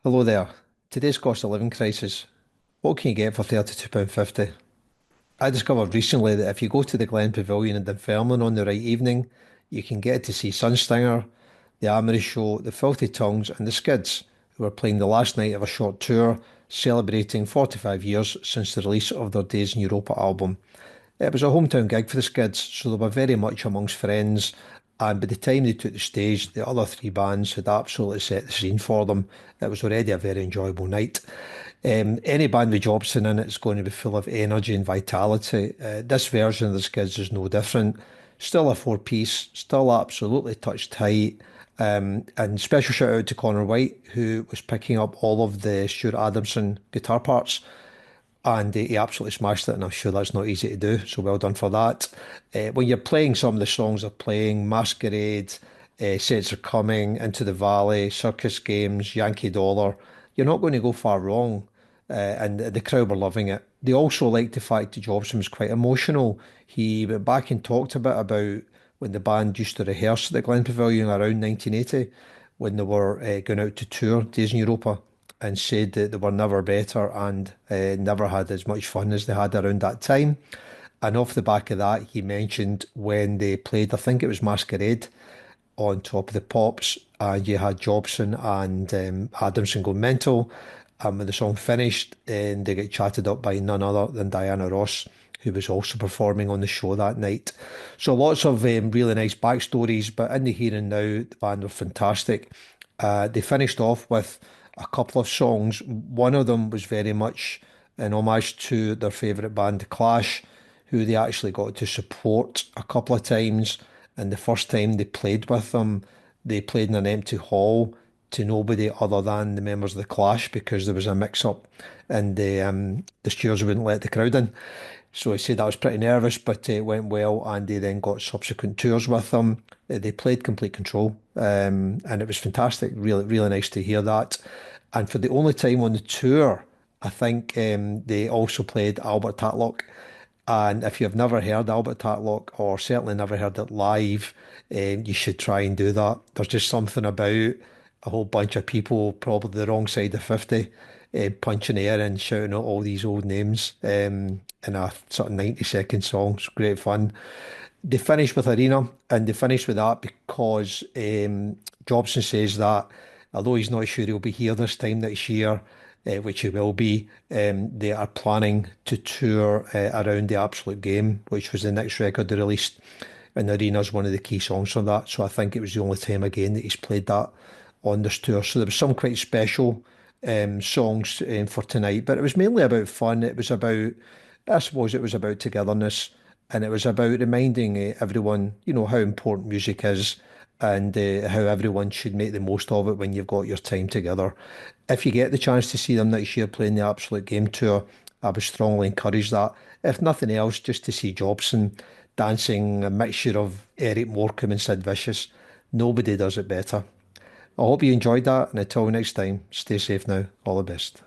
Hello there. Today's cost of living crisis. What can you get for £32.50? I discovered recently that if you go to the Glen Pavilion in Dunfermline on the right evening, you can get to see Sunstinger, the Amory Show, the Filthy Tongues, and the Skids, who are playing the last night of a short tour celebrating 45 years since the release of their Days in Europa album. It was a hometown gig for the Skids, so they were very much amongst friends. And by the time they took the stage, the other three bands had absolutely set the scene for them. It was already a very enjoyable night. Any band with Jobson in it is going to be full of energy and vitality. This version of the Skids is no different. Still a four-piece, still absolutely touch tight. And special shout out to Connor White, who was picking up all of the Stuart Adamson guitar parts. And he absolutely smashed it, and I'm sure that's not easy to do. So well done for that. When you're playing some of the songs they're playing, Masquerade, Sets Are Coming, Into the Valley, Circus Games, Yankee Dollar, you're not going to go far wrong. And the crowd were loving it. They also liked the fact that Jobson was quite emotional. He went back and talked a bit about when the band used to rehearse at the Glen Pavilion around 1980, when they were going out to tour Days in Europa, and said that they were never better and never had as much fun as they had around that time. And off the back of that, he mentioned when they played, I think it was Masquerade, on Top of the Pops, and you had Jobson and Adamson go mental. And when the song finished, and they get chatted up by none other than Diana Ross, who was also performing on the show that night. So lots of really nice backstories, but in the here and now, the band were fantastic. They finished off with a couple of songs. One of them was very much an homage to their favourite band, The Clash, who they actually got to support a couple of times. And the first time they played with them, they played in an empty hall to nobody other than the members of The Clash because there was a mix-up and the stewards wouldn't let the crowd in. So he said I was pretty nervous, but it went well, and they then got subsequent tours with them. They played Complete Control, and it was fantastic. Really, really nice to hear that. And for the only time on the tour, I think they also played Albert Tatlock. And if you've never heard Albert Tatlock, or certainly never heard it live, you should try and do that. There's just something about a whole bunch of people, probably the wrong side of 50, punching the air and shouting out all these old names in a sort of 90-second song. It's great fun. They finished with Arena, and they finished with that because Jobson says that although he's not sure he'll be here this time next year, which he will be, they are planning to tour around the Absolute Game, which was the next record they released. And Arena is one of the key songs on that. So I think it was the only time again that he's played that on this tour. So there was some quite special songs for tonight, but it was mainly about fun. It was about, I suppose, it was about togetherness, and it was about reminding everyone, how important music is, and how everyone should make the most of it when you've got your time together. If you get the chance to see them next year playing the Absolute Game Tour, I would strongly encourage that. If nothing else, just to see Jobson dancing a mixture of Eric Morecambe and Sid Vicious. Nobody does it better. I hope you enjoyed that, and until next time, stay safe now. All the best.